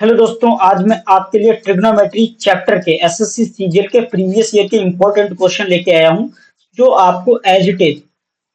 Hello दोस्तों, आज मैं आपके लिए ट्रिग्नोमेट्री चैप्टर के एसएससी सीजीएल के प्रीवियस ईयर के इंपॉर्टेंट क्वेश्चन लेके आया हूं, जो आपको एज इट इज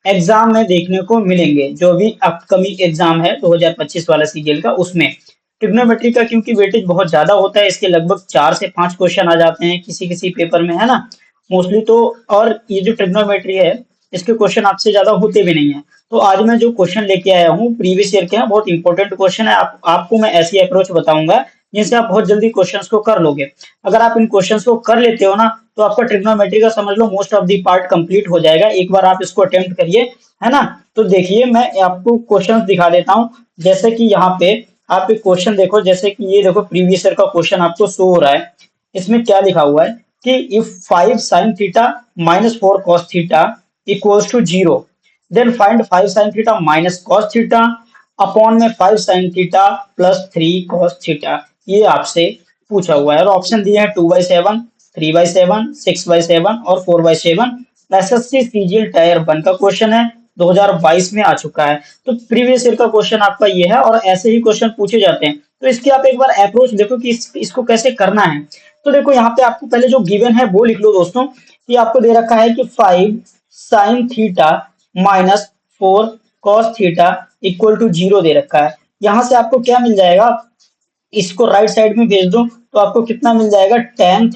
एग्जाम में देखने को मिलेंगे। जो भी अपकमिंग एग्जाम है 2025 वाला सीजीएल का, उसमें ट्रिग्नोमेट्री का क्योंकि वेटेज बहुत ज्यादा होता है, इसके लगभग 4 से 5 क्वेश्चन आ जाते हैं किसी किसी पेपर में, है ना, मोस्टली तो। और ये जो ट्रिग्नोमेट्री है, इसके क्वेश्चन आपसे ज्यादा होते भी नहीं है। तो आज मैं जो क्वेश्चन लेके आया हूँ प्रीवियस ईयर के हैं, बहुत इंपॉर्टेंट क्वेश्चन है। आपको मैं ऐसी अप्रोच बताऊंगा जिनसे आप बहुत जल्दी क्वेश्चंस को कर लोगे। अगर आप इन क्वेश्चंस को कर लेते हो ना, तो आपका ट्रिग्नोमेट्री का समझ लो most of the part complete हो जाएगा। एक बार आप इसको अटेम्प्ट करिए, है ना। तो देखिए, मैं आपको क्वेश्चंस दिखा देता हूँ। जैसे कि यहाँ पे आप एक क्वेश्चन देखो, जैसे कि ये देखो, प्रीवियस ईयर का क्वेश्चन आपको शो हो रहा है। इसमें क्या लिखा हुआ है कि if 5 sin theta minus 4 cos theta equals to 0, then find 5 sin theta minus cos theta upon में 5 sin theta plus 3 cos theta. ये आपसे पूछा हुआ है और ऑप्शन दिए हैं 2/7, 3/7, 6/7 और 4/7। एसएससी सीजीएल टायर 1 का क्वेश्चन है, 2022 में आ चुका है। तो प्रीवियस ईयर का क्वेश्चन आपका ये है और ऐसे ही क्वेश्चन पूछे जाते हैं। तो इसकी आप एक बार अप्रोच देखो कि इसको कैसे करना है। तो देखो, यहाँ पे आपको पहले जो गिवन है वो लिख लो दोस्तों, कि आपको दे रखा है कि 5 sin theta minus 4 cos theta equal to 0 दे रखा है। यहाँ से आपको क्या मिल जाएगा, इसको राइट साइड में भेज दो तो आपको कितना मिल जाएगा, tan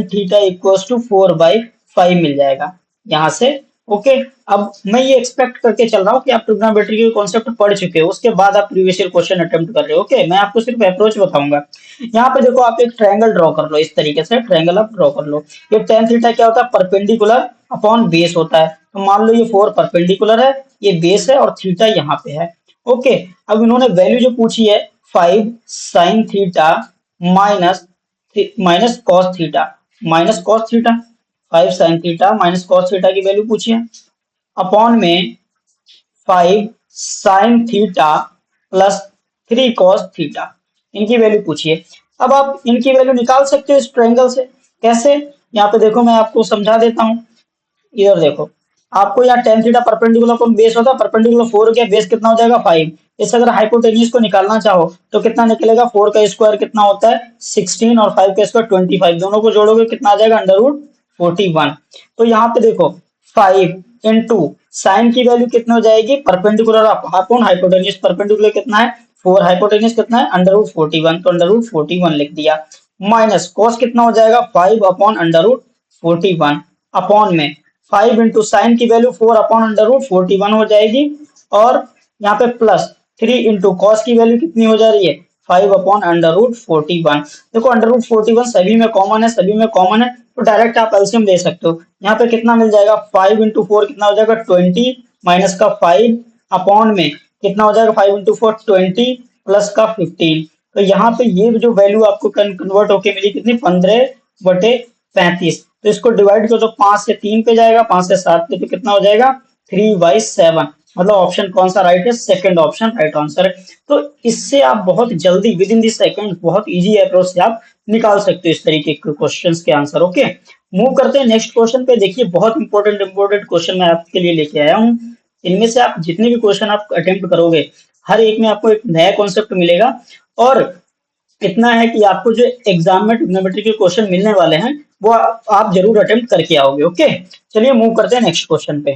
थीटा इक्वल्स टू 4/5 मिल जाएगा यहाँ से। ओके, अब मैं ये एक्सपेक्ट करके चल रहा हूँ कि आप ट्रिग्नोमेट्री के कॉन्सेप्ट पढ़ चुके हो, उसके बाद आप प्रीवियस ईयर क्वेश्चन अटेम्प्ट कर रहे हो। ओके, मैं आपको सिर्फ अप्रोच बताऊंगा। यहाँ पे देखो, आप एक ट्रायंगल ड्रॉ कर लो, इस तरीके से ट्रायंगल आप ड्रॉ कर लो। ये tan थीटा क्या होता है, परपेंडिकुलर अपॉन बेस होता है। तो मान लो ये 4 परपेंडिकुलर है, ये बेस है और थीटा यहाँ पे है। ओके, अब इन्होंने वैल्यू जो पूछी है 5 sin theta minus minus cos theta, minus cos theta, 5 sin theta minus cos theta की वैल्यू पूछी है, अपॉन में 5 sin theta plus 3 cos theta, इनकी वैल्यू पूछिए। अब आप इनकी वैल्यू निकाल सकते हो इस ट्रायंगल से। कैसे, यहाँ पे देखो, मैं आपको समझा देता हूँ। इधर देखो, आपको यहाँ tan थीटा परपेंडिकुलर कौन बेस होता है, परपेंडिकुलर 4 हो गया, बेस कितना हो जाएगा 5। इसे अगर हाइपोटेन्यूज को निकालना चाहो तो कितना निकलेगा, 4 का स्क्वायर कितना होता है 16 और 5 का स्क्वायर 25, दोनों को जोड़ोगे कितना आ जाएगा, √41। तो यहाँ पे देखो, 5 इंटू साइन की वैल्यू कितनी हो जाएगी, परपेंडिकुलर अपॉन हाइपोटेन्यूज, परपेंडिकुलर कितना है 4, हाइपोटेन्यूज कितना है √41, तो √41 लिख दिया। माइनस कॉस कितना हो जाएगा 5 अपॉन √41, अपॉन में 5 इंटू साइन की वैल्यू 4 अपॉन √41 हो जाएगी, और यहाँ पे प्लस 3 इंटू कॉस की वैल्यू कितनी हो जा रही है 5 अपॉन √41। देखो, √41 सभी में कॉमन है, सभी में कॉमन है, तो डायरेक्ट आप एलसीएम दे सकते हो। यहाँ पे कितना मिल जाएगा, 5 इंटू 4 कितना हो जाएगा 20, माइनस का 5 अपॉन में कितना हो जाएगा 5 इंटू 4 20 प्लस का 15। तो यहाँ पे ये जो वैल्यू आपको कन्वर्ट होके मिली कितनी, 15/35। तो इसको डिवाइड कर दो, 5 से 3 पे जाएगा, 5 से 7 पे, तो कितना हो जाएगा 3/7। मतलब ऑप्शन कौन सा राइट है, सेकंड ऑप्शन राइट आंसर है। तो इससे आप बहुत जल्दी विद इन दी सेकंड बहुत इजी अप्रोच से आप निकाल सकते हो इस तरीके के क्वेश्चंस के आंसर। ओके, मूव करते हैं नेक्स्ट क्वेश्चन पे। देखिए, बहुत इंपॉर्टेंट क्वेश्चन मैं आपके लिए लेके आया हूँ। इनमें से आप जितने भी क्वेश्चन आप अटेम्प्ट करोगे, हर एक में आपको एक नया कॉन्सेप्ट मिलेगा। और इतना है कि आपको जो एग्जाम में ट्रिग्नोमेट्री के क्वेश्चन मिलने वाले हैं, वो आप जरूर अटेम्प्ट करके आओगे। ओके, चलिए मूव करते हैं नेक्स्ट क्वेश्चन पे।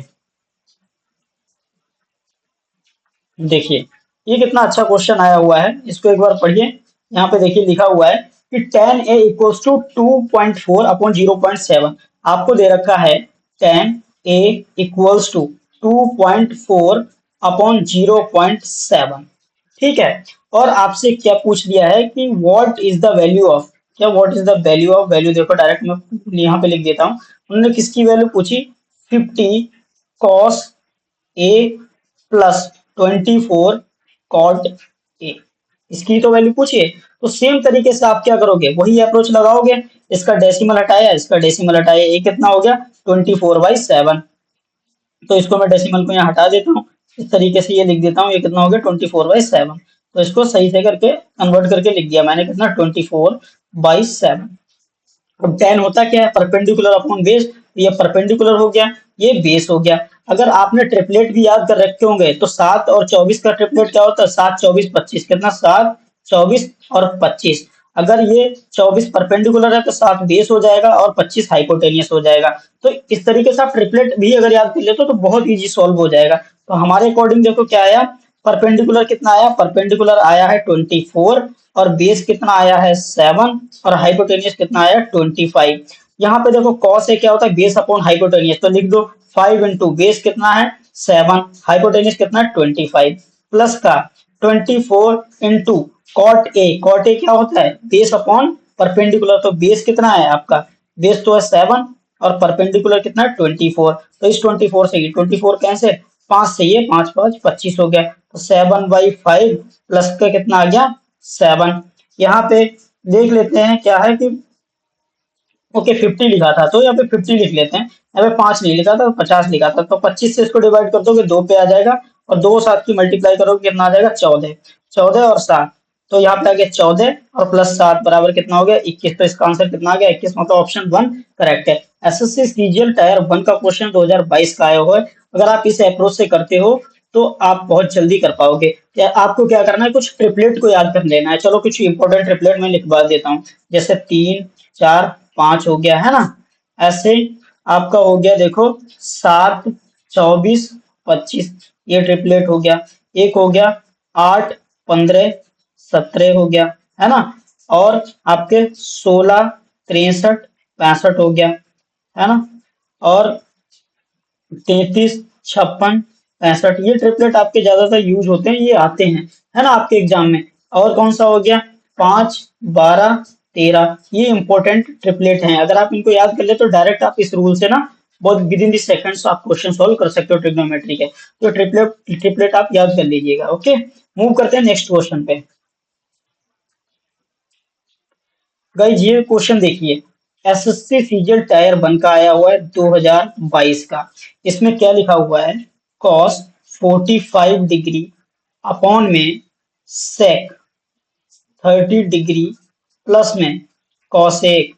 देखिए, ये कितना अच्छा क्वेश्चन आया हुआ है, इसको एक बार पढ़िए। यहाँ पे देखिए लिखा हुआ है कि tan a equals to 2.4 upon 0.7। आपको दे रखा है tan a equals to 2.4 upon 0.7। ठीक है, और आपसे क्या पूछ दिया है कि what is the value of, क्या what is the value of, value देखो डायरेक्ट मैं यहाँ पे लिख देता हूँ। उन्होंने किसकी वैल्यू पूछी, 50 cos a plus 24 cot A, इसकी तो वैल्यू पूछिए। तो सेम तरीके से आप क्या करोगे, वही अप्रोच लगाओगे। इसका डेसिमल हटाया, इसका डेसिमल हटाया, ये कितना हो गया 24/7। तो इसको मैं डेसिमल को यहाँ हटा देता हूँ, इस तरीके से ये लिख देता हूँ, ये कितना हो गया 24/7। तो इसको सही से करके कन्वर्ट करके लिख दिया मैंने, कितना 24/7। अब tan होता क्या है, परपेंडिकुलर अपॉन बेस, ये परपेंडिकुलर हो गया, ये बेस हो गया। अगर आपने ट्रिपलेट भी याद कर रखे होंगे तो 7 और 24 का ट्रिपलेट क्या होता है, 7 24 25, कितना 7 24 और 25। अगर ये 24 परपेंडिकुलर है तो 7 बेस हो जाएगा और 25 हाइपोटेनियस हो जाएगा। तो इस तरीके से आप ट्रिपलेट भी अगर याद कर लेते हो तो बहुत इजी सॉल्व हो जाएगा। तो हमारे अकॉर्डिंग देखो क्या आया, परपेंडिकुलर कितना आया, परपेंडिकुलर आया है 24 और बेस कितना आया है 7 और हाइपोटेनियस कितना आया 25। यहाँ पे देखो कॉस से क्या होता है, बेस अपॉन हाइपोटेनियस, तो लिख दो 5 इंटू बेस कितना है 7, हाइपोटेनियस कितना है 25 प्लस का 24 इंटू कॉट ए क्या होता है बेस अपॉन परपेंडिकुलर, तो बेस कितना है आपका, बेस तो है 7 और परपेंडिकुलर कितना है 24। तो इस 24 से ये 24 कैंसिल, 5 से ये 5 5 25 हो गया, तो 7/5 प्लस का कितना आ गया 7। यहाँ पे देख लेते हैं क्या है कि ओके 50 लिखा था तो यहाँ पे 50 लिख लेते हैं, यहाँ पे 5 नहीं लिखा था 50 लिखा था, तो 25 से इसको डिवाइड कर दोगे 2 पे आ जाएगा और 2 7 की मल्टीप्लाई करोगे कितना आ जाएगा 14, 14 और 7, तो यहाँ पे आ गया 14 और प्लस 7 बराबर कितना हो गया 21। तो इसका आंसर कितना आ गया 21, मतलब ऑप्शन 1 करेक्ट है। एसएससी सीजीएल टायर 1 का क्वेश्चन 2022 का आया हुआ है। अगर आप इस अप्रोच से करते हो तो आप बहुत जल्दी कर पाओगे। आपको क्या करना है, कुछ ट्रिपलेट को याद कर लेना है। चलो कुछ इंपॉर्टेंट ट्रिपलेट मैं लिखवा देता हूँ, जैसे 3 4 5 हो गया है ना, ऐसे आपका हो गया देखो 7 24 25, ये ट्रिपलेट हो गया। एक हो गया 8 15 17 हो गया है ना, और आपके 16 63 65 हो गया है ना, और 33 56 65, ये ट्रिपलेट आपके ज्यादातर यूज होते हैं, ये आते हैं है ना आपके एग्जाम में। और कौन सा हो गया 5 12 13, ये इंपॉर्टेंट ट्रिपलेट हैं। अगर आप इनको याद कर ले तो डायरेक्ट आप इस रूल से ना बहुत विद इन दी सेकंड्स आप क्वेश्चन सॉल्व कर सकते हो ट्रिग्नोमेट्री के। तो ट्रिपलेट ट्रिपलेट आप याद कर लीजिएगा। ओके, मूव करते हैं नेक्स्ट क्वेश्चन पे। गाइस ये क्वेश्चन देखिए, एसएससी सीजीएल टायर 1 का आया हुआ है 2022 का। इसमें क्या लिखा हुआ है, कॉस 45 डिग्री अपॉन में सेक 30 डिग्री प्लस में कॉसेक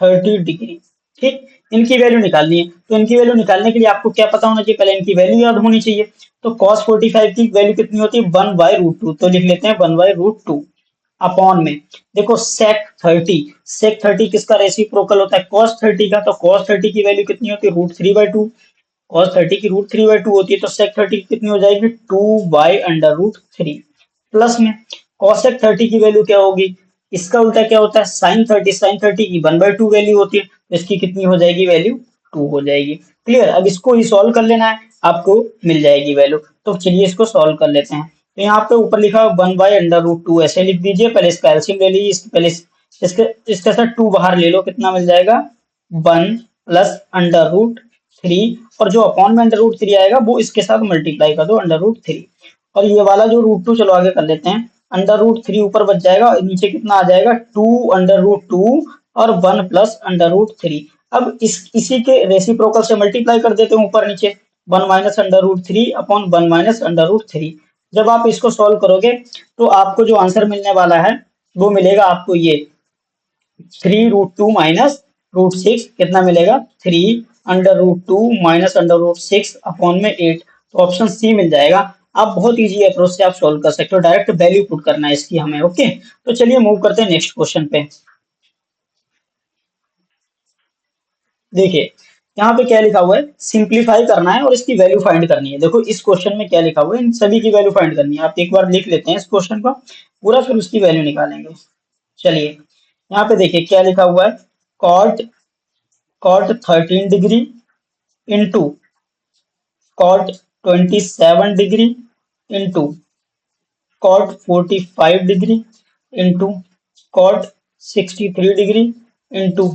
30 डिग्री। ठीक, इनकी वैल्यू निकालनी है, तो इनकी वैल्यू निकालने के लिए आपको क्या पता होना चाहिए, पहले इनकी वैल्यू याद होनी चाहिए। तो cos 45 की वैल्यू कितनी होती है 1/√2, तो लिख लेते हैं 1/√2 अपॉन में देखो सेक 30 किसका रेसिप्रोकल होता है cos 30 का, तो cos 30 की वैल्यू कितनी होती है √3/2, cos 30 की √3/2 होती है, तो sec 30 की कितनी हो जाएगी 2/√3 प्लस में cosec 30 की वैल्यू क्या होगी, इसका उल्टा क्या होता है sin 30 की 1/2 वैल्यू होती है, तो इसकी कितनी हो जाएगी वैल्यू 2 हो जाएगी। क्लियर, अब इसको ही सॉल्व कर लेना है, आपको मिल जाएगी वैल्यू। तो चलिए इसको सॉल्व कर लेते हैं। तो यहाँ पे ऊपर लिखा 1/√2 ऐसे लिख दीजिए, पहले इसका एलसीएम ले लीजिए, पहले इसके इसके साथ 2 बाहर ले लो, कितना मिल जाएगा 1 प्लस √3, और जो अपॉन में √3 आएगा वो इसके साथ मल्टीप्लाई कर दो √3, और ये वाला जो √2 चलो आगे कर लेते हैं, √3 ऊपर बच जाएगा, नीचे कितना आ जाएगा 2 √2 और 1 प्लस √3। अब इसी के रेसिप्रोकल से मल्टीप्लाई कर देते हैं ऊपर नीचे, 1 माइनस √3 अपॉन 1 माइनस √3। जब आप इसको सॉल्व करोगे तो आपको जो आंसर मिलने वाला है वो मिलेगा आपको ये 3√2 माइनस √6, कितना मिलेगा 3 √2 माइनस √6 अपॉन में 8, तो ऑप्शन सी मिल जाएगा। आप बहुत इजी अप्रोच से आप सॉल्व कर सकते हो, डायरेक्ट वैल्यू पुट करना है इसकी हमें। ओके, तो चलिए मूव करते हैं नेक्स्ट क्वेश्चन पे। देखिए यहाँ पे क्या लिखा हुआ है, सिंप्लीफाई करना है और इसकी वैल्यू फाइंड करनी है। देखो इस क्वेश्चन में क्या लिखा हुआ है, इन सभी की वैल्यू फाइंड करनी है। आप एक बार लिख लेते हैं इस क्वेश्चन को पूरा, फिर उसकी वैल्यू निकालेंगे। चलिए यहाँ पे देखिए क्या लिखा हुआ है, cot cot 13 degree into cot 27 degree into cot 45 degree into cot 63 degree into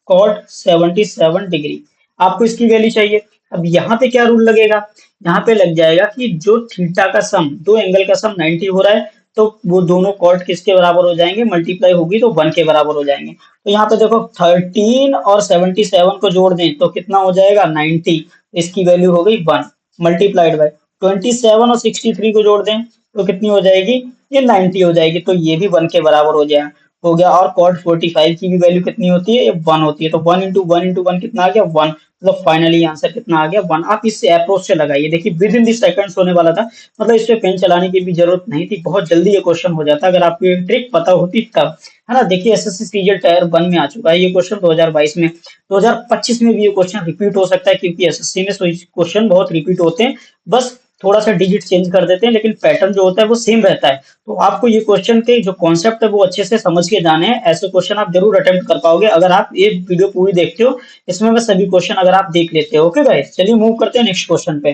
cot 77 degree. आपको इसकी वैल्यू चाहिए। अब यहाँ पे क्या रूल लगेगा, यहाँ पे लग जाएगा कि जो थीटा का सम, दो एंगल का सम 90 हो रहा है, तो वो दोनों कॉट किसके बराबर हो जाएंगे, मल्टीप्लाई होगी तो 1 के बराबर हो जाएंगे। तो यहाँ पे देखो 13 और 77 को जोड़ दें तो कितना हो जाएगा 90, इसकी वैल्यू हो गई 1 मल्टीप्लाइड बाय 27 और 63 को जोड़ दें तो कितनी हो जाएगी, ये 90 हो जाएगी, तो ये भी 1 के बराबर हो गया। और cot 45 की भी वैल्यू कितनी होती है, ये 1 होती है, तो 1 इंटू 1 कितना आ गया 1, मतलब फाइनली आंसर कितना आ गया 1। आप इस अप्रोच से लगाइए, देखिए विद इन दी सेकंड्स होने वाला था, मतलब इस पे पेन चलाने की भी जरूरत नहीं थी, बहुत जल्दी ये क्वेश्चन हो जाता अगर आपको ये ट्रिक पता होती तब, है ना। देखिए एसएससी सीजीएल टायर 1 में आ चुका है ये क्वेश्चन 2022 में, 2025 में भी ये क्वेश्चन रिपीट हो सकता है, क्योंकि एसएससी में क्वेश्चन बहुत रिपीट होते हैं, बस थोड़ा सा डिजिट चेंज कर देते हैं, लेकिन पैटर्न जो होता है वो सेम रहता है। तो आपको ये क्वेश्चन के जो कॉन्सेप्ट है वो अच्छे से समझ के जाने हैं, ऐसे क्वेश्चन आप जरूर अटेम्प्ट कर पाओगे अगर आप ये वीडियो पूरी देखते हो, इसमें मैं सभी क्वेश्चन अगर आप देख लेते हो। ओके गाइस, चलिए मूव करते हैं नेक्स्ट क्वेश्चन पे।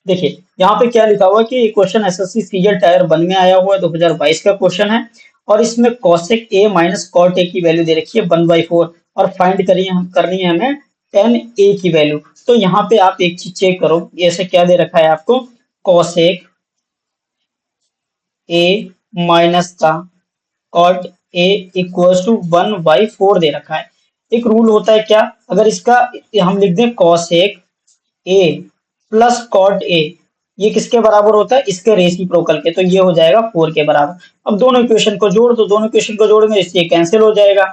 देखिए यहाँ पे क्या लिखा हुआ है कि क्वेश्चन एसएससी सीजीएल टायर 1 में आया हुआ है, 2022 का क्वेश्चन है, और इसमें cosec A minus cot A की वैल्यू दे रखी है 1/4, और फाइंड करनी है हमें टेन ए की वैल्यू। तो यहाँ पे आप एक चीज चेक करो, ऐसे क्या दे रखा है आपको, कॉसेक ए माइनस का कॉट ए इक्वल्स टू 1/4 दे रखा है। एक रूल होता है क्या, अगर इसका हम लिख दें cosec A plus cot A, ये किसके बराबर होता है, इसके रेसिप्रोकल के, तो ये हो जाएगा 4 के बराबर। अब दोनों इक्वेशन को जोड़ दो, दोनों इक्वेशन को जोड़ने इससे ये कैंसिल हो जाएगा।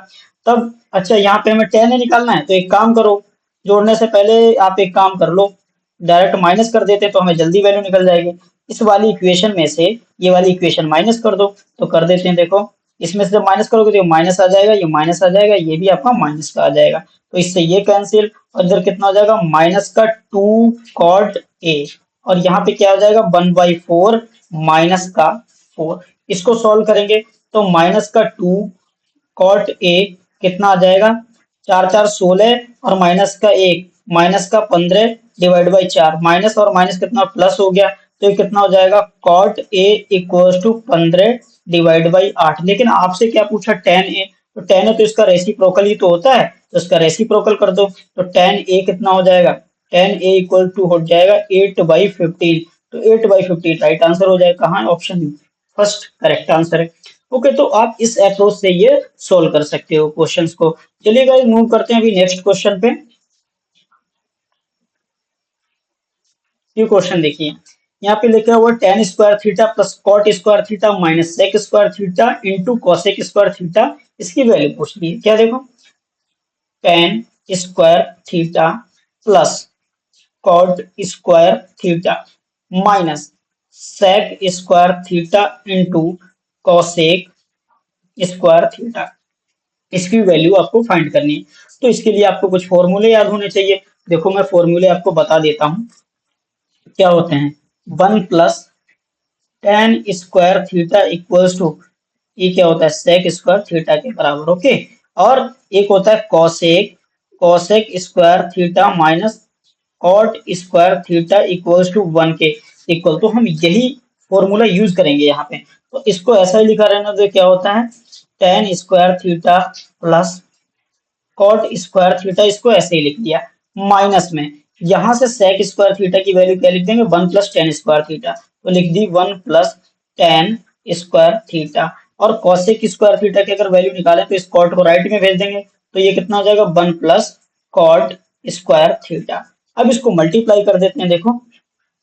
तब अच्छा यहाँ पे हमें टेन निकालना है, तो एक काम करो, जोड़ने से पहले आप एक काम कर लो, डायरेक्ट माइनस कर देते तो हमें जल्दी वैल्यू निकल जाएगी। इस वाली इक्वेशन में से ये वाली इक्वेशन माइनस कर दो, तो कर देते हैं, देखो इसमें से जब माइनस करोगे तो ये माइनस आ जाएगा, ये माइनस आ जाएगा, ये भी आपका माइनस का आ जाएगा, तो इससे ये कैंसिल, और इधर कितना हो जाएगा माइनस का 2 कॉट ए, और यहाँ पे क्या हो जाएगा 1/4 माइनस का 4। इसको सॉल्व करेंगे तो माइनस का 2 कॉट ए कितना आ जाएगा, 4 4 16, और माइनस का 1 माइनस का 15 डिवाइड बाई 4, माइनस और माइनस कितना प्लस हो गया, तो ये कितना हो जाएगा cot A equal to 15 divide by 8। लेकिन आपसे क्या पूछा, टेन ए, तो टेन है तो इसका रेसिप्रोकल ही तो होता है, तो इसका रेसिप्रोकल कर दो, तो टेन ए कितना हो जाएगा, टेन ए इक्वल टू हो जाएगा 8/15, तो 8/15 राइट आंसर हो जाएगा, कहाँ ऑप्शन फर्स्ट करेक्ट आंसर है। ओके, तो आप इस अप्रोच से ये सोल्व कर सकते हो क्वेश्चंस को। चलिए गाइस मूव करते हैं अभी नेक्स्ट क्वेश्चन पे। ये क्वेश्चन देखिए, यहाँ पे लिखा हुआ tan square theta plus cot square theta minus sec square theta into cosec square theta, इसकी वैल्यू पूछ ली है। क्या देखो, tan square theta plus cot square theta minus sec square theta into cosec square theta, इसकी value आपको find करनी है। तो इसके लिए आपको कुछ फॉर्मूले याद होने चाहिए। देखो मैं फॉर्मूले आपको बता देता हूँ क्या होते हैं। 1 + tan² थीटा इक्वल्स टू, ये क्या होता है सेक स्क्वायर थीटा के बराबर। ओके, और एक होता है cosec, cosec square theta minus cot square theta equals to 1 के इक्वल। तो हम यही फॉर्मूला यूज करेंगे यहाँ पे, तो इसको ऐसा ही लिखा रहना, तो क्या होता है tan square theta plus cot square theta, इसको ऐसे ही लिख दिया, माइनस में यहां से सेक स्क्वायर थीटा की वैल्यू क्या लिख देंगे 1 + tan² थीटा, तो लिख दी 1 + tan² थीटा, और कॉसेक स्क्वायर थीटा की अगर वैल्यू निकालें तो इस कॉट को राइट में भेज देंगे, तो ये कितना हो जाएगा 1 + cot² थीटा। अब इसको मल्टीप्लाई कर देते हैं, देखो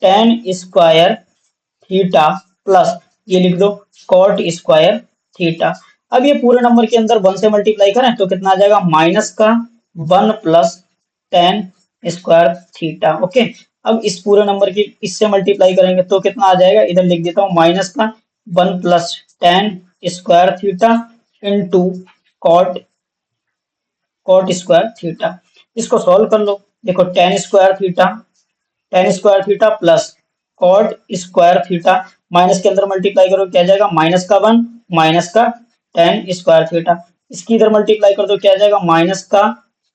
tan² थीटा प्लस ये लिख दो कॉट स्क्वायर थीटा। अब ये पूरे नंबर के अंदर 1 से मल्टीप्लाई करें तो कितना आ जाएगा माइनस का 1 + tan² थीटा। ओके, अब इस पूरे नंबर की इससे मल्टीप्लाई करेंगे तो कितना आ जाएगा, इधर लिख देता हूँ माइनस का 1 + tan² theta into cot cot square theta. इसको सॉल्व कर लो, देखो tan² theta plus cot square theta, minus के अंदर मल्टीप्लाई करो क्या जाएगा माइनस का 1 माइनस का tan² थीटा, इसकी इधर मल्टीप्लाई कर दो क्या जाएगा माइनस का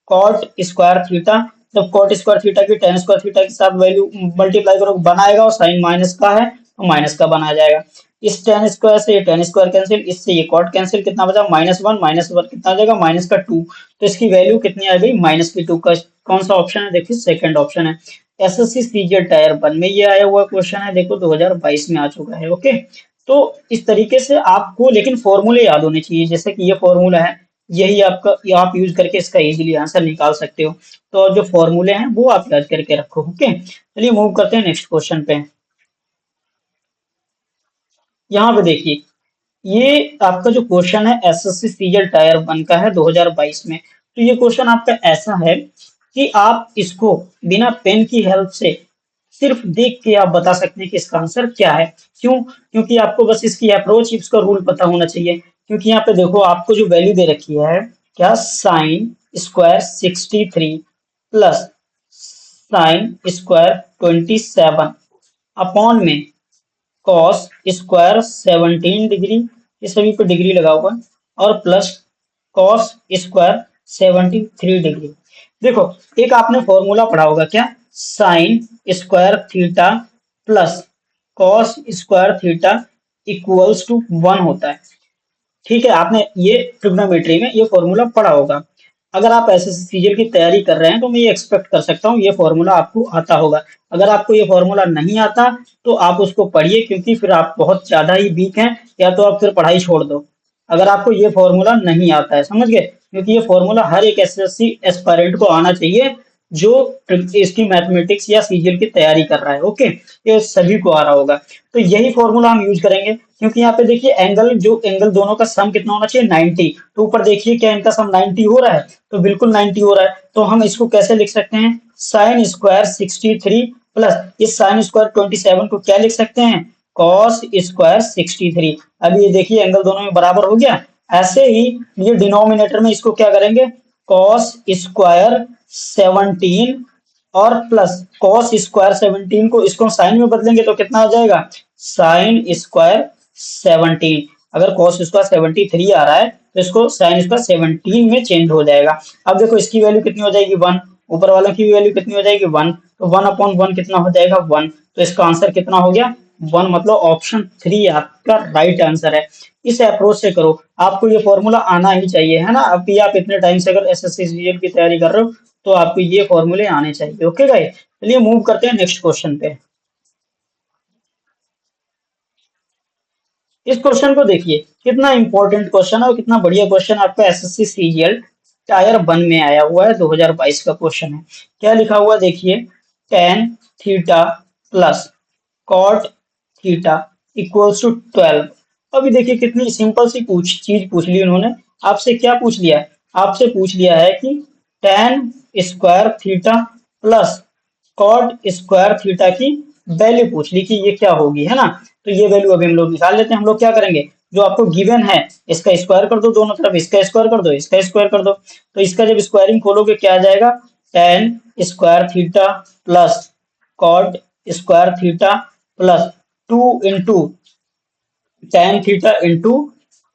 कॉट स्क्वायर थीटा। जब कॉट स्क्वायर थीटा की tan² थीटा के साथ वैल्यू मल्टीप्लाई करो बनाएगा, और साइन माइनस का है तो माइनस का बना जाएगा। इस tan² से ये tan² कैंसिल, इससे ये कॉट कैंसिल, कितना बचा -1 -1 कितना आ जाएगा -2, तो इसकी वैल्यू कितनी आ गई -2 का। कौन सा ऑप्शन है, देखिए सेकंड ऑप्शन है। एसएससी सीजीएल टायर 1 में ये आया हुआ क्वेश्चन है, देखो 2022 में आ चुका है। ओके, तो इस तरीके से आपको लेकिन फॉर्मूले याद होने चाहिए, जैसे कि ये फॉर्मूला है, यही आपका, ये आप यूज करके इसका इजीली आंसर निकाल सकते हो। तो जो फॉर्मूले हैं वो आप याद करके रखो। ओके, चलिए मूव करते हैं नेक्स्ट क्वेश्चन पे। यहाँ पे देखिए, ये आपका जो क्वेश्चन है एसएससी सीजीएल टायर 1 का है 2022 में, तो ये क्वेश्चन आपका ऐसा है कि आप इसको बिना पेन की हेल्प से सिर्फ देख के आप बता सकते हैं कि इसका आंसर क्या है। क्यों? क्योंकि आपको बस इसकी अप्रोच, इसका रूल पता होना चाहिए। क्योंकि यहाँ पे देखो आपको जो वैल्यू दे रखी है, क्या, sine square 63 plus sine square 27 upon में कॉस स्क्वायर 17 डिग्री, ये सभी पे डिग्री लगा हुआ है, और प्लस कॉस स्क्वायर 73 डिग्री। देखो, एक आपने फॉर्मूला पढ़ा होगा, क्या, sine square theta plus cos square theta equals to 1 होता है। ठीक है, आपने ये ट्रिग्नोमेट्री में ये फॉर्मूला पढ़ा होगा। अगर आप एसएससी सीजीएल की तैयारी कर रहे हैं तो मैं ये एक्सपेक्ट कर सकता हूँ ये फॉर्मूला आपको आता होगा। अगर आपको ये फॉर्मूला नहीं आता तो आप उसको पढ़िए, क्योंकि फिर आप बहुत ज्यादा ही वीक हैं, या तो आप फिर पढ़ाई छोड़ दो अगर आपको ये फॉर्मूला नहीं आता है, समझ गए? क्योंकि ये फॉर्मूला हर एक एसएससी एस्पायरेंट को आना चाहिए जो इसकी मैथमेटिक्स या सीजीएल की तैयारी कर रहा है। ओके, ये सभी को आ रहा होगा। तो यही फॉर्मूला हम यूज करेंगे, क्योंकि यहाँ पे देखिए एंगल, जो एंगल दोनों का सम कितना होना चाहिए, 90। तो ऊपर देखिए क्या इनका सम 90 हो रहा है, तो बिल्कुल 90 हो रहा है। तो हम इसको कैसे लिख सकते हैं, साइन स्क्वायर 63 प्लस इस साइन स्क्वायर 27 को क्या लिख सकते हैं, कॉस स्क्वायर 63। अब ये देखिए एंगल दोनों में बराबर हो गया। ऐसे ही ये डिनोमिनेटर में इसको क्या करेंगे, कॉस स्क्वायर 17 और प्लस कॉस स्क्वायर 17 को इसको साइन में बदलेंगे तो कितना हो जाएगा, साइन स्क्वायर 17। अगर कॉस स्क्वायर 73 आ रहा है तो इसको साइन स्क्वायर 17 में चेंज हो जाएगा। अब देखो इसकी वैल्यू कितनी हो जाएगी, 1। ऊपर वालों की वैल्यू कितनी हो जाएगी, 1। तो 1/1 कितना हो जाएगा, 1। तो इसका आंसर कितना हो गया, 1। मतलब ऑप्शन 3 आपका राइट आंसर है। इस अप्रोच से करो, आपको ये फॉर्मूला आना ही चाहिए, है ना। अभी आप इतने टाइम से अगर एसएससी सीजीएल की तैयारी कर रहे हो तो आपको ये फॉर्मूले आने चाहिए। ओके गाइस, चलिए मूव करते हैं नेक्स्ट क्वेश्चन पे। इस क्वेश्चन को देखिए, कितना इंपॉर्टेंट क्वेश्चन है और कितना बढ़िया क्वेश्चन आपका एसएससी सीजीएल टायर 1 में आया हुआ है, 2022 का क्वेश्चन है। क्या लिखा हुआ देखिए, tan theta plus cot theta equals to 12। अभी देखिए कितनी सिंपल सी चीज पूछ ली उन्होंने। आपसे क्या पूछ लिया है, आपसे पूछ लिया है कि tan square theta plus cot square theta की वैल्यू पूछ ली कि ये क्या होगी, है ना। तो ये वैल्यू अभी हम लोग निकाल लेते हैं। हम लोग क्या करेंगे, जो आपको गिवन है इसका स्क्वायर कर दो दोनों तरफ, इसका स्क्वायर कर दो, इसका स्क्वायर कर दो। तो इसका जब स्क्वायरिंग खोलोगे क्या आ जाएगा, tan square theta plus cot square theta plus 2 into tan theta into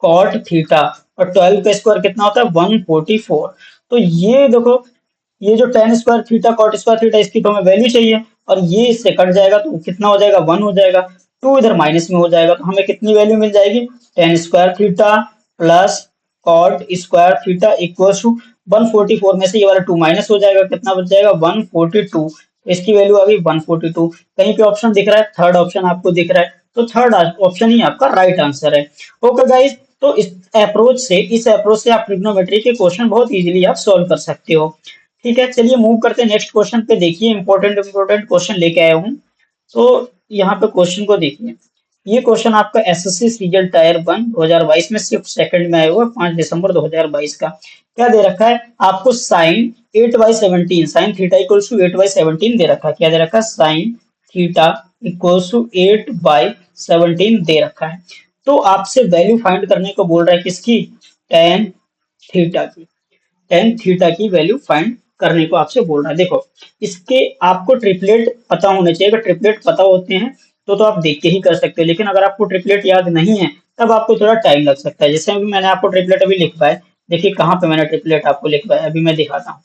cot theta, और 12 का स्क्वायर कितना होता है, 144। तो ये देखो, ये जो tan square theta cot square theta, इसकी तो हमें वैल्यू चाहिए, और ये इससे कट जाएगा तो कितना हो जाएगा, 1 हो जाएगा। 2 इधर माइनस में हो जाएगा तो हमें कितनी वैल्यू मिल जाएगी, tan square theta plus cot square theta equal to 144 में से ये वाला 2 माइनस हो जाएगा, कितना बच जाएगा, 142। इसकी वैल्यू आ गई 142। कहीं पे ऑप्शन दिख रहा है, थर्ड ऑप्शन आपको दिख रहा है, तो थर्ड ऑप्शन ही आपका राइट आंसर है। ओके गाइज, तो इस अप्रोच से आप ट्रिग्नोमेट्री के क्वेश्चन बहुत इजीली आप सॉल्व कर सकते हो। ठीक है, चलिए मूव करते हैं नेक्स्ट क्वेश्चन पे। देखिए इंपॉर्टेंट क्वेश्चन लेके आया हूँ। तो यहाँ पे क्वेश्चन को देखिए, ये क्वेश्चन आपका एसएससी सीजीएल टायर 1 2022 में सिर्फ सेकंड में आया हुआ, 5 दिसंबर 2022 का। क्या दे रखा है आपको, sine 8/17, sine theta equals to 8/17 दे रखा है। क्या दे रखा है, साइन थीटा इक्वल्स टू 8/17 दे रखा है। तो आपसे वैल्यू फाइंड करने को बोल रहा है, किसकी, टेन थीटा की। टेन थीटा की वैल्यू फाइंड करने को आपसे बोल रहा है। देखो, इसके आपको ट्रिपलेट पता होने चाहिए। अगर ट्रिपलेट पता होते हैं तो आप देख के ही कर सकते हो, लेकिन अगर आपको ट्रिपलेट याद नहीं है तब आपको थोड़ा टाइम लग सकता है। जैसे अभी मैंने आपको ट्रिपलेट अभी लिखवाया है, देखिए कहाँ पे मैंने ट्रिपलेट आपको लिखवाया है, अभी मैं दिखाता हूँ।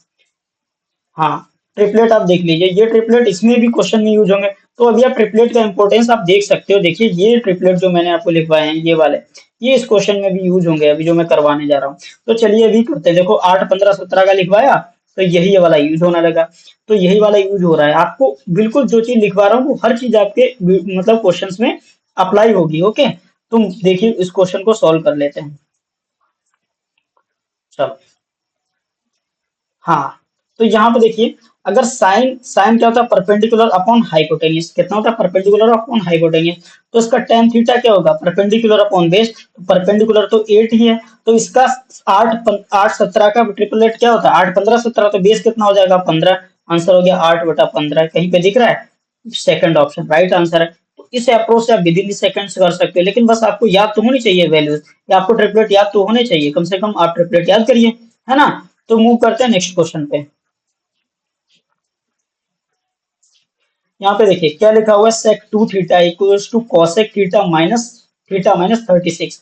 हाँ, ट्रिपलेट आप देख लीजिए, ये ट्रिपलेट इसमें भी क्वेश्चन में यूज होंगे। तो अभी आप ट्रिपलेट का इंपॉर्टेंस आप देख सकते हो। देखिए ये ट्रिपलेट जो मैंने आपको लिखवाए हैं, ये वाले, ये इस क्वेश्चन में भी यूज होंगे अभी जो मैं करवाने जा रहा हूँ। तो चलिए अभी करते हैं। देखो 8, 15, 17 का लिखवाया, तो यही ये वाला यूज होने लगा। तो यही वाला यूज हो रहा है। आपको बिल्कुल जो चीज लिखवा रहा हूँ वो हर चीज आपके मतलब क्वेश्चंस में अप्लाई होगी। ओके, तुम देखिए इस क्वेश्चन को सॉल्व कर लेते हैं। चलो, हाँ, तो यहाँ पे देखिए, अगर साइन साइन क्या होता है, परपेंडिकुलर अपॉन हाइपोटेन्यूज, कितना होता है, परपेंडिकुलर अपॉन हाइपोटेन्यूज। तो इसका टेन थीटा क्या होगा, परपेंडिकुलर अपॉन बेस, तो परपेंडिकुलर तो 8 ही है, तो इसका 8 8 17 का ट्रिपलेट क्या होता है, 8 15 17, तो बेस कितना हो जाएगा, 15। आंसर हो गया 8/15। कहीं पे दिख रहा है, सेकंड ऑप्शन राइट आंसर है। तो इस अप्रोच से आप विद इन सेकंड्स कर सकते हो, लेकिन बस आपको याद तो होनी चाहिए वैल्यूज, या आपको ट्रिपलेट याद तो होने चाहिए, कम से कम आप ट्रिपलेट याद करिए, है ना। तो मूव करते हैं नेक्स्ट क्वेश्चन पे। यहाँ पे देखिए क्या लिखा हुआ है, sec two theta equals to cosec theta minus 36,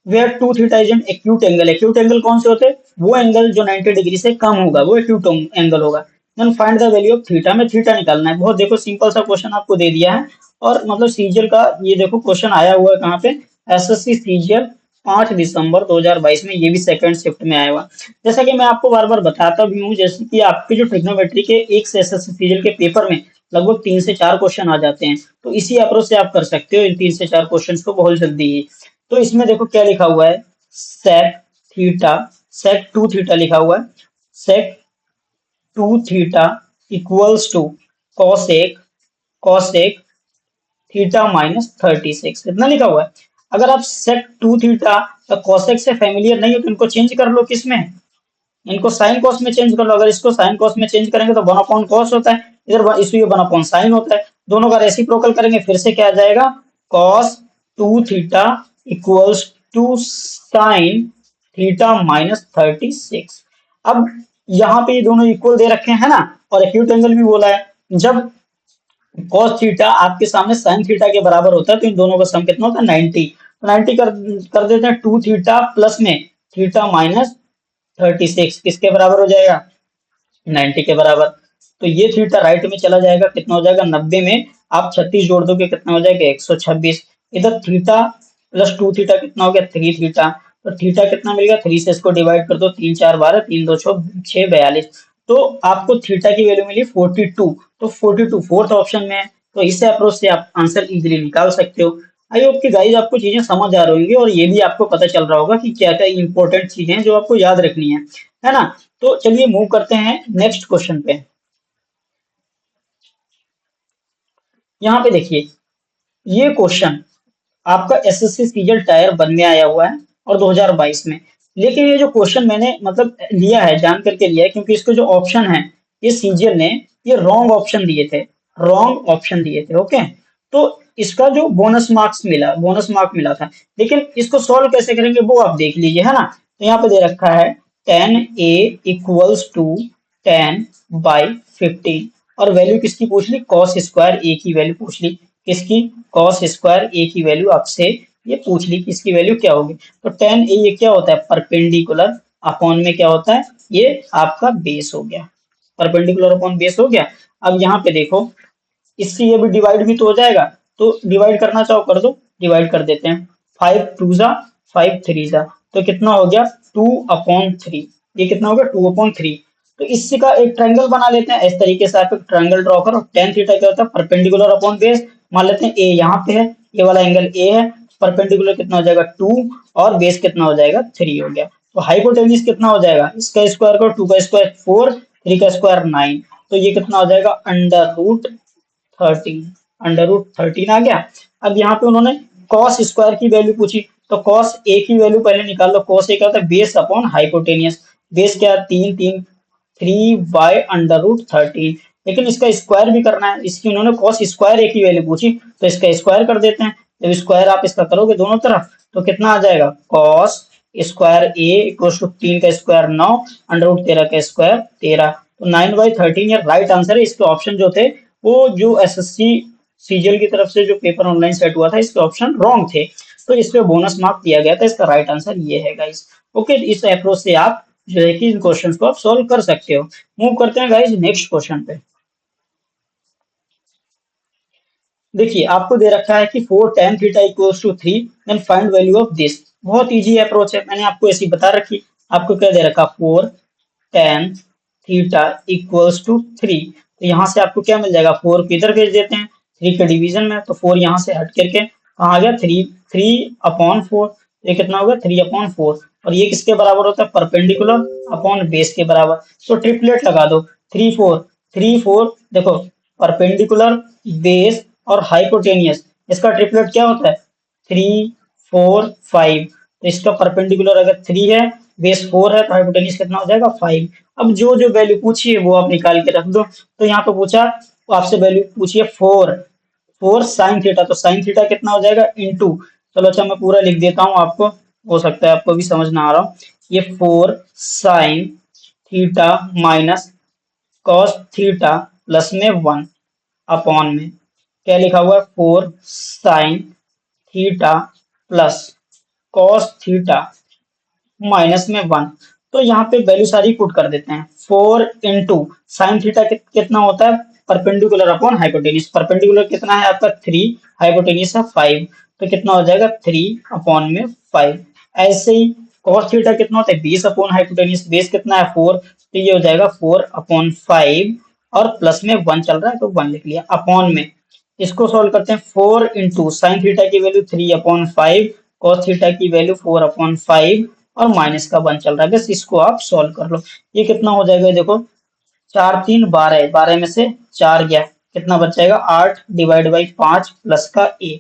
where two theta is an acute angle. Acute angle कौन से होते हैं, वो एंगल जो 90 डिग्री से कम होगा वो एक्यूट एंगल होगा। Then find the value of theta, में थीटा निकालना है। बहुत देखो सिंपल सा क्वेश्चन आपको दे दिया है, और मतलब सीजीएल का ये देखो क्वेश्चन आया हुआ है कहाँ पे, एसएससी सीजीएल 5 दिसंबर 2022 में, ये भी सेकंड शिफ्ट में आया हुआ। जैसा कि मैं आपको बार बार बताता भी हूँ, जैसे कि आपके जो ट्रिग्नोमेट्री के एक से एसएससी सीजीएल के पेपर में लगभग 3 से 4 क्वेश्चन आ जाते हैं, तो इसी अप्रोच से आप कर सकते हो इन 3 से 4 क्वेश्चन को बहुत जल्दी ही। तो इसमें देखो क्या लिखा हुआ है, sec theta, sec two theta लिखा हुआ है, sec two theta equals to cosec cosec theta minus 36, इतना लिखा हुआ है। अगर आप सेक टू थीटा या कॉसेक से फेमिलियर नहीं हो तो इनको चेंज कर लो, किसमें, इनको साइन कॉस में चेंज कर लो। अगर इसको साइन कॉस में चेंज करेंगे तो 1/cos होता है, इधर इसमें 1/sin होता है, दोनों का रेसिप्रोकल करेंगे फिर से क्या आ जाएगा, cos two theta equals to sine theta minus 36। अब यहाँ पे ये दोनों इक्वल दे रखे हैं ना, और एक्यूट एंगल भी बोला है। जब cos थीटा आपके सामने sin थीटा के बराबर होता है तो इन दोनों का सम कितना होता है, 90। तो 90 कर देते हैं, टू थीटा प्लस में थीटा माइनस 36 किसके बराबर हो जाएगा, 90 के बराबर। तो ये थीटा राइट में चला जाएगा, कितना हो जाएगा, 90 में आप 36 जोड़ दोगे कितना हो जाएगा, 126। इधर थीटा प्लस टू थीटा कितना हो गया, 3 थीटा। तो थीटा कितना मिलेगा, 3 से इसको डिवाइड कर दो, 3 4 12, 3 2 6 42। तो आपको थीटा की वैल्यू मिली 42। तो 42 फोर्थ ऑप्शन में है, तो इस अप्रोच से आप आंसर इजीली निकाल सकते हो। आई होप कि गाइस आपको चीजें समझ आ रही होंगी, और ये भी आपको पता चल रहा होगा कि क्या क्या इंपॉर्टेंट चीजें हैं जो आपको याद रखनी है ना। तो चलिए मूव करते हैं नेक्स्ट क्वेश्चन पे। यहाँ पे देखिए, ये क्वेश्चन आपका एसएससी सीजीएल टायर वन में आया हुआ है और 2022 में। लेकिन ये जो क्वेश्चन मैंने मतलब लिया है, जान करके लिया है, क्योंकि इसके जो ऑप्शन है, ये सीजीएल ने ये रॉन्ग ऑप्शन दिए थे, रॉन्ग ऑप्शन दिए थे, ओके। तो इसका जो बोनस मार्क मिला था। लेकिन इसको सॉल्व कैसे करेंगे वो आप देख लीजिए, है ना। तो यहाँ पे दे रखा है 10a इक्वल्स टू 10/15, और वैल्यू किसकी पूछ ली, कॉस स्क्वायर ए की वैल्यू पूछ ली, किसकी, कॉस स्क्वायर ए की वैल्यू आपसे ये पूछ ली कि इसकी वैल्यू क्या होगी। तो 10a ये क्या होता है, परपेंडिकुलर अपॉन में क्या होता है, ये आपका बेस हो गया, परपेंडिकुलर अपॉन बेस हो गया। अब यहाँ पे देखो, इससे ये भी डिवाइड भी तो हो जाएगा, तो डिवाइड करना चाहो कर दो, डिवाइड कर देते हैं। 5 2 जा, 5 3 जा, तो कितना हो गया, 2/3। ये कितना हो गया, 2/3। तो इससे का एक ट्रायंगल बना लेते हैं, इस तरीके से आप एक ट्रायंगल ड्रॉ करो। टेन थीटा क्या होता है, परपेंडिकुलर अपॉन बेस। मान लेते हैं ए यहाँ पे है, ये वाला एंगल ए है, परपेंडिकुलर कितना हो जाएगा 2, और बेस कितना हो जाएगा 3 हो गया। तो हाइपोटेन्यूज कितना हो जाएगा, इसका स्क्वायर करो, 2 का स्क्वायर 4, 3 का स्क्वायर 9, तो ये कितना हो जाएगा, अंडर रूट 13 आ गया। अब यहाँ पे उन्होंने कॉस स्क्वायर की वैल्यू पूछी, तो कॉस ए की वैल्यू पहले निकाल लो। कॉस ए क्या होता है, बेस अपॉन हाइपोटेनियस। बेस क्या है, 3 3, 3/√13। लेकिन इसका स्क्वायर भी करना है, इसकी उन्होंने कॉस स्क्वायर ए की वैल्यू पूछी, तो इसका स्क्वायर कर देते हैं। जब स्क्वायर आप इसका करोगे दोनों तरफ, तो कितना आ जाएगा, cos square A equal to 3 का स्क्वायर 9, अंडर रूट 13 का स्क्वायर 13। तो 9/13 ये राइट आंसर है। इसके ऑप्शन जो थे, वो जो एसएससी सीजीएल की तरफ से जो पेपर ऑनलाइन सेट हुआ था, इसके ऑप्शन रॉन्ग थे, तो इस पे बोनस मार्क दिया गया था। इसका राइट आंसर ये है गाइस, ओके। इस अप्रोच से आप जो है कि इन क्वेश्चंस को आप सॉल्व कर सकते हो। मूव करते हैं गाइस नेक्स्ट क्वेश्चन पे। देखिए आपको दे रखा है कि 4 tan theta equals to 3, then find value of this. बहुत इजी अप्रोच है, मैंने आपको ऐसी बता रखी। आपको क्या दे रखा, 4 tan थीटा इक्वल्स टू 3, तो यहाँ से आपको क्या मिल जाएगा, 4 को इधर भेज देते हैं, 3 के डिवीजन में, तो 4 यहाँ से हट करके कहाँ आ गया, 3, 3/4। ये कितना होगा 3/4, और ये किसके बराबर होता है परपेंडिकुलर अपॉन बेस के बराबर। तो ट्रिपलेट लगा दो, 3 4 देखो, परपेंडिकुलर, बेस और हाइपोटेनियस, इसका ट्रिपलेट क्या होता है 3 4 5। तो इसका परपेंडिकुलर अगर 3 है, बेस 4 है, तो हाइपोटेनियस कितना हो जाएगा 5। अब जो जो वैल्यू पूछी है वो आप निकाल के रख दो। तो यहाँ पे पूछा, तो आपसे वैल्यू पूछिए 4 साइन थीटा, तो साइन थीटा कितना हो जाएगा इंटू, चलो अच्छा मैं पूरा लिख देता हूँ आपको, हो सकता है आपको भी समझ ना आ रहा हो। ये 4 sign theta minus cos theta plus में 1 अपॉन में क्या लिखा हुआ है 4 sine theta plus cos theta minus में 1। तो यहाँ पे वैल्यू सारी पुट कर देते हैं। 4 साइन थीटा कितना होता है परपेंडिकुलर अपॉन हाइपोटेन्यूज, परपेंडिकुलर कितना है आपका 3, हाइपोटेन्यूज है 5, तो कितना हो जाएगा 3/5। ऐसे ही cos थीटा कितना होता है 20 अपॉन हाइपोटेन्यूज, बेस कितना है 4, तो ये हो जाएगा 4/5, और प्लस में 1 चल रहा है तो 1 लिख लिया अपॉन में। इसको सॉल्व करते हैं, 4 साइन थीटा की वैल्यू 3/5, cos थीटा की वैल्यू 4/5, और माइनस का 1 चल रहा है, बस इसको आप सॉल्व कर लो। ये कितना हो जाएगा देखो, 4 3 12, 12 में से 4 गया, कितना बच जाएगा 8/5 प्लस का 1।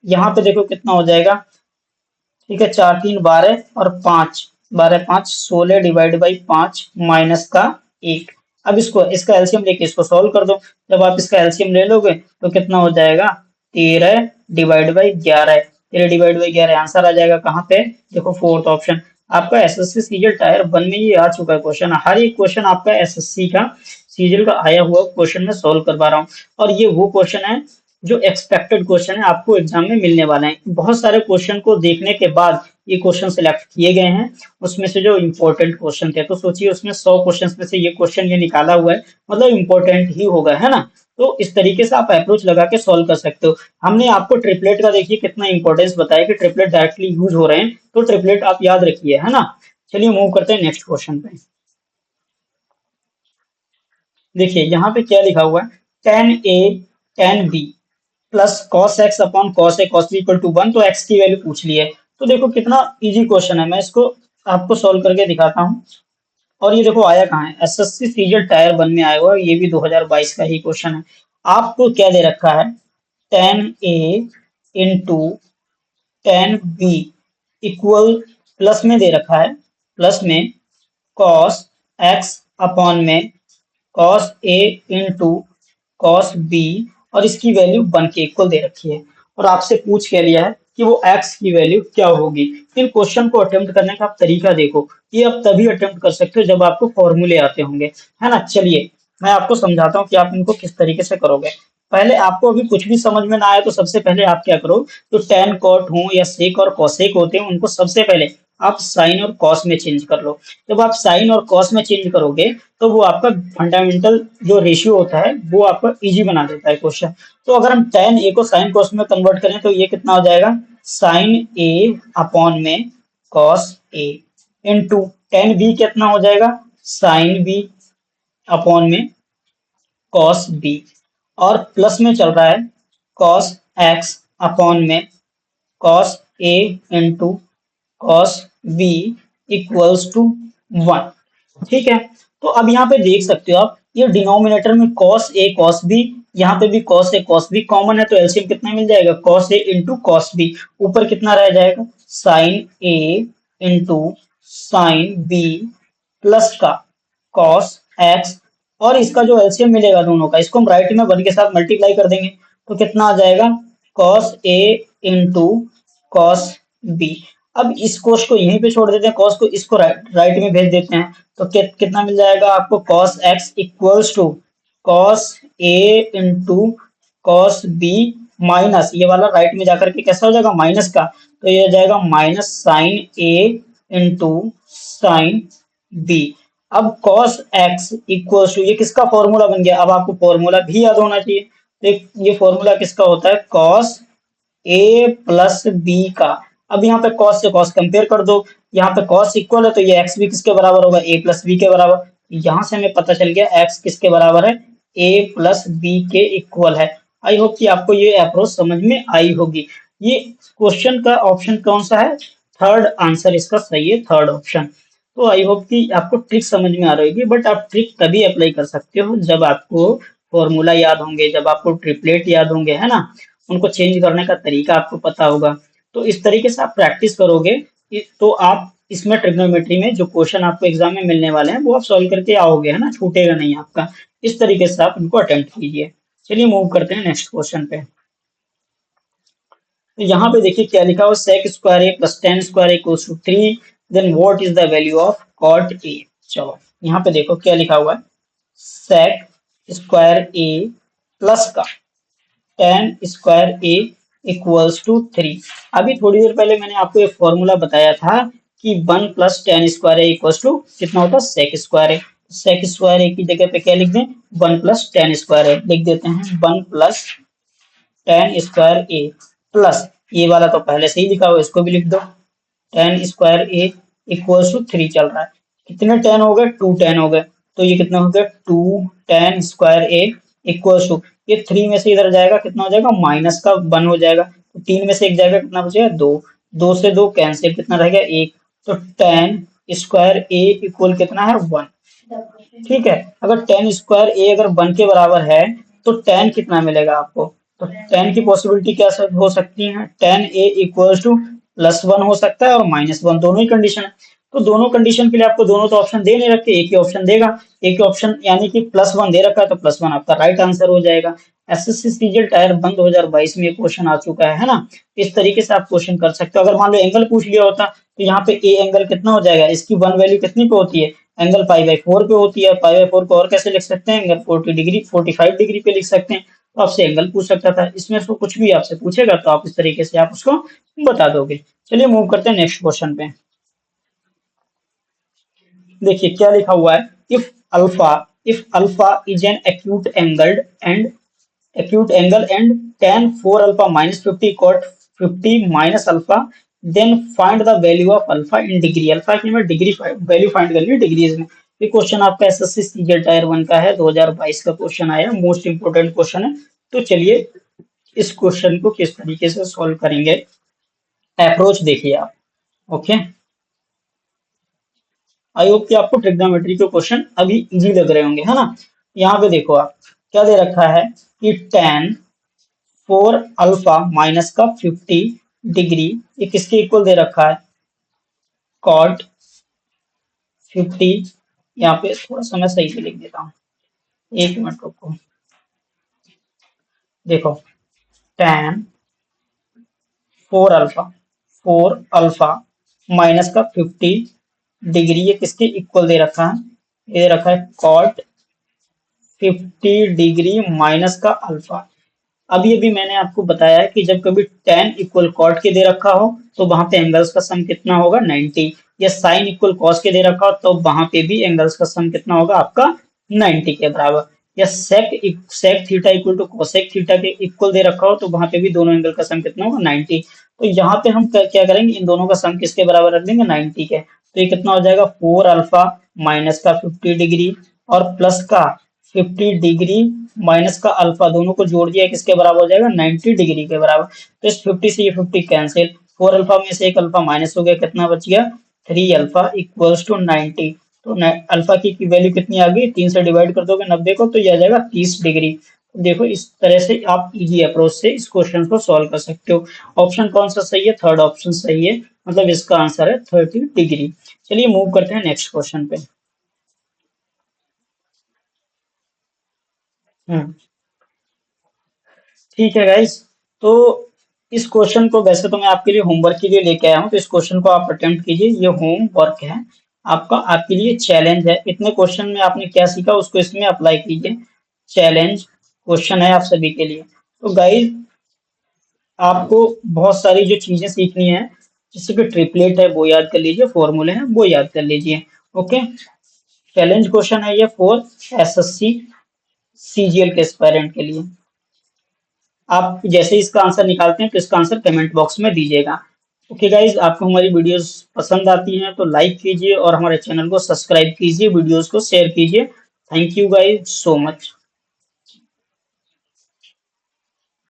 यहाँ पे देखो कितना हो जाएगा, ठीक है 4 3 12 और 5, 12 5 16/5 माइनस का 1। अब इसको इसका एलसीएम लेके इसको सॉल्व कर दो। जब आप इसका एलसीएम ले लोगे तो कितना हो जाएगा 13/11, 13/11 आंसर आ जाएगा कहाँ पे, देखो फोर्थ ऑप्शन। आपका एसएससी सीजीएल टायर 1 में ये आ चुका है क्वेश्चन, हर एक क्वेश्चन आपका एसएससी का सीजीएल का आया हुआ क्वेश्चन में सॉल्व करवा रहा हूँ। और ये वो क्वेश्चन है जो एक्सपेक्टेड क्वेश्चन है, आपको एग्जाम में मिलने वाला है। बहुत सारे क्वेश्चन को देखने के बाद ये क्वेश्चन सिलेक्ट किए गए हैं, उसमें से जो इंपॉर्टेंट क्वेश्चन थे। तो सोचिए उसमें 100 क्वेश्चन में से ये क्वेश्चन ये निकाला हुआ है, मतलब इंपॉर्टेंट ही होगा, है ना। तो इस तरीके से आप अप्रोच लगा के सॉल्व कर सकते हो। हमने आपको ट्रिपलेट का देखिए कितना इंपॉर्टेंस बताया कि ट्रिपलेट डायरेक्टली यूज हो रहे हैं, तो ट्रिपलेट आप याद रखिए, है ना। चलिए मूव करते हैं नेक्स्ट क्वेश्चन पे। देखिए यहाँ पे क्या लिखा हुआ है, tan A tan B plus cos x upon cos A cos B equal to 1, तो एक्स की वैल्यू पूछ ली है। तो देखो कितना इजी क्वेश्चन है, मैं इसको आपको सॉल्व करके दिखाता हूँ। और ये देखो आया कहाँ है, एसएससी सीजीएल टायर 1 में आया हुआ है, ये भी 2022 का ही क्वेश्चन है। आपको क्या दे रखा है, tan A into tan B equal, plus में दे रखा है, प्लस में कॉस एक्स अपॉन में cos A into cos B, और इसकी वैल्यू 1 के इक्वल दे रखी है। और आपसे पूछ के लिया है कि वो x की वैल्यू क्या होगी। इन क्वेश्चन को अटेम्प्ट करने का आप तरीका देखो, ये आप तभी अटेम्प्ट कर सकते हो जब आपको फॉर्मूले आते होंगे, है ना। चलिए मैं आपको समझाता हूँ कि आप इनको किस तरीके से करोगे। पहले आपको अभी कुछ भी समझ में ना आए तो सबसे पहले आप क्या करो, तो टेन कॉट हो या सेक और कॉसेक होते हैं, उनको सबसे पहले आप साइन और कॉस में चेंज कर लो। जब आप साइन और कॉस में चेंज करोगे तो वो आपका फंडामेंटल जो रेशियो होता है वो आपका इजी बना देता है क्वेश्चन। तो अगर हम tan a को साइन कॉस में कन्वर्ट करें तो ये कितना हो जाएगा, साइन a अपॉन में cos a into tan b कितना हो जाएगा, साइन b अपॉन में कॉस b, और प्लस में चल रहा है कॉस x अपॉन में cos a into cos b equals to 1। ठीक है, तो अब यहाँ पे देख सकते हो आप, ये डिनोमिनेटर में cos a cos b, यहाँ पे भी cos a cos b common है, तो एलसीएम कितना मिल जाएगा cos a into cos b, ऊपर कितना रह जाएगा sin a into sin b plus का cos x, और इसका जो एलसीएम मिलेगा दोनों का, इसको हम राइट में 1 के साथ मल्टीप्लाई कर देंगे, तो कितना आ जाएगा cos a into cos b। अब इस कोस को यहीं पे छोड़ देते हैं, कॉस को इसको राइट में भेज देते हैं, तो कितना मिल जाएगा आपको cos x equals to cos a into cos b minus ये वाला राइट में जाकर के कैसा हो जाएगा माइनस का, तो ये हो जाएगा minus sine a into sine b। अब cos x इक्वल्स टू, ये किसका फॉर्मूला बन गया, अब आपको फॉर्मूला भी याद होना चाहिए। तो ये फॉर्मूला किसका होता है cos a प्लस b का। अब यहाँ पे cos से cos कंपेयर कर दो, यहाँ पे cos इक्वल है तो ये x भी किसके बराबर होगा, a प्लस b के बराबर। यहाँ से हमें पता चल गया x किसके बराबर है, a प्लस b के इक्वल है। आई होप कि आपको ये अप्रोच समझ में आई होगी। ये क्वेश्चन का ऑप्शन कौन सा है, थर्ड आंसर इसका सही है, थर्ड ऑप्शन। तो आई होप कि आपको ट्रिक समझ में आ रही होगी, बट आप ट्रिक तभी अप्लाई कर सकते हो जब आपको फॉर्मूला याद होंगे, जब आपको ट्रिपलेट याद होंगे, है ना, उनको चेंज करने का तरीका आपको पता होगा। तो इस तरीके से आप प्रैक्टिस करोगे तो आप इसमें ट्रिग्नोमेट्री में जो क्वेश्चन आपको एग्जाम में मिलने वाले हैं वो आप सॉल्व करके आओगे, है ना, छूटेगा नहीं आपका। इस तरीके से आप इनको अटेम्प्ट कीजिए। चलिए मूव करते हैं नेक्स्ट क्वेश्चन पे। तो यहाँ पे देखिए क्या लिखा हुआ, sec square A plus tan square equals to 3, then what is the value of cot A. चलो यहाँ पे देखो क्या लिखा हुआ है, सेक स्क्वायर ए प्लस का tan square A equals to 3। अभी थोड़ी देर पहले मैंने आपको एक फॉर्मूला बताया था कि 1 plus tan square A equals to कितना होता है, सेक स्क्वायर ए। सेक स्क्वायर ए की जगह पे क्या लिख दें, 1 प्लस टेन स्क्वायर ए लिख देते हैं, 1 plus tan square A plus ये वाला तो पहले से ही लिखा हुआ है, इसको भी लिख दो, tan square A equals to 3 चल रहा है। कितने टेन हो गए, 2 टेन हो गए। तो ये कितना हो गया, 2 tan square A equals to, ये 3 में से इधर जाएगा कितना हो जाएगा, माइनस का 1 हो जाएगा। तो 3 में से एक जाएगा, कितना बचेगा, 2। 2 से 2 कैंसिल, कितना रह गया, 1। तो टेन स्क्वायर ए इक्वल कितना है, 1। ठीक है, अगर टेन स्क्वायर ए अगर 1 के बराबर है तो टेन कितना मिलेगा आपको। तो टेन की पॉसिबिलिटी क्या हो सकती है, टेन ए इक्वल्स टू +1 हो सकता है और -1, दोनों ही कंडीशन है। तो दोनों कंडीशन के लिए आपको दोनों तो ऑप्शन दे नहीं रखे, एक ही ऑप्शन देगा। एक ही ऑप्शन यानी कि +1 दे रखा है, तो +1 आपका राइट आंसर हो जाएगा। एसएससी सीजीएल टायर 1 2022 में ये क्वेश्चन आ चुका है ना। इस तरीके से आप क्वेश्चन कर सकते हो। अगर मान लो एंगल पूछ लिया होता तो यहाँ पे ए एंगल कितना हो जाएगा, इसकी 1 वैल्यू कितनी पे होती है, एंगल π/4 पे होती है। π/4 को और कैसे लिख सकते हैं, एंगल 40 डिग्री 45 डिग्री पे लिख सकते हैं। तो आपसे एंगल पूछ सकता था, इसमें से कुछ भी आपसे पूछेगा तो आप इस तरीके से आप उसको बता दोगे। चलिए मूव करते हैं नेक्स्ट क्वेश्चन पे। देखिए क्या लिखा हुआ है, if alpha is an acute angle and tan 4 alpha minus 50 cot 50 minus alpha, then find the value of alpha in degree। Alpha की हमें डिग्री वैल्यू फाइंड करनी है डिग्रीज में। ये क्वेश्चन आपका एसएससी सीजीएल टायर 1 का है, 2022 का क्वेश्चन आया, मोस्ट इंपोर्टेंट क्वेश्चन है। तो चलिए इस क्वेश्चन को किस तरीके से सॉल्व करेंगे, अप्रोच देखिए आप। ओके, आई होप कि आपको ट्रिग्नोमेट्री के क्वेश्चन अभी इजी लग रहे होंगे, है ना। यहाँ पे देखो आप क्या दे रखा है कि tan 4 अल्फा माइनस का 50 डिग्री, ये किसके इक्वल दे रखा है, कॉट 50। यहाँ पे थोड़ा सा मैं सही से लिख देता हूँ, एक मिनट रुको। देखो tan 4 अल्फा माइनस का 50 डिग्री, ये किसके इक्वल दे रखा है, ये दे रखा है कॉट 50 डिग्री माइनस का अल्फा। अभी अभी मैंने आपको बताया है कि जब कभी tan इक्वल कॉट के दे रखा हो तो वहां पे एंगल्स का सम कितना होगा, 90। या साइन इक्वल कॉस के दे रखा हो तो वहां पे भी एंगल्स का सम कितना होगा आपका, 90 के बराबर। या sec theta equal to cosec theta के इक्वल दे रखा हो तो वहां पे भी दोनों एंगल का सम कितना होगा, 90। तो यहाँ पे हम क्या करेंगे, इन दोनों का सम किसके बराबर रख देंगे, 90 के। तो ये कितना हो जाएगा, 4 अल्फा माइनस का 50 डिग्री और प्लस का 50 डिग्री माइनस का अल्फा, दोनों को जोड़ दिया किसके बराबर हो जाएगा, 90 डिग्री के बराबर। तो इस 50 से ये 50 कैंसिल, 4 अल्फा में से एक अल्फा माइनस हो गया, कितना बच गया, 3 अल्फा इक्वल्स टू 90। तो अल्फा की वैल्यू कितनी आ गई, 3 से डिवाइड कर दोगे 90 को तो ये आ जाएगा 30 डिग्री। तो देखो इस तरह से आप इजी अप्रोच से इस क्वेश्चन को सॉल्व कर सकते हो। ऑप्शन कौन सा सही है, थर्ड ऑप्शन सही है, मतलब इसका आंसर है 30 डिग्री। चलिए मूव करते हैं नेक्स्ट क्वेश्चन पे। हम्म, ठीक है गाइस। तो इस क्वेश्चन को वैसे तो मैं आपके लिए होमवर्क के लिए लेके आया हूँ, तो इस क्वेश्चन को आप अटेम्प्ट कीजिए, ये होमवर्क है आपका, आपके लिए चैलेंज है। इतने क्वेश्चन में आपने क्या सीखा उसको इसमें अप्लाई कीजिए, चैलेंज क्वेश्चन है आप सभी के लिए। तो गाइस आपको बहुत सारी जो चीजें सीखनी है, जैसे कि ट्रिपलेट है वो याद कर लीजिए, फॉर्मूले हैं वो याद कर लीजिए। ओके, चैलेंज क्वेश्चन है ये फॉर एसएससी सीजीएल के एस्पायरेंट के लिए। आप जैसे इसका आंसर निकालते हैं तो इसका आंसर कमेंट बॉक्स में दीजिएगा। ओके गाइज, आपको हमारी वीडियोस पसंद आती हैं तो लाइक कीजिए और हमारे चैनल को सब्सक्राइब कीजिए, वीडियोस को शेयर कीजिए। Thank you guys so much.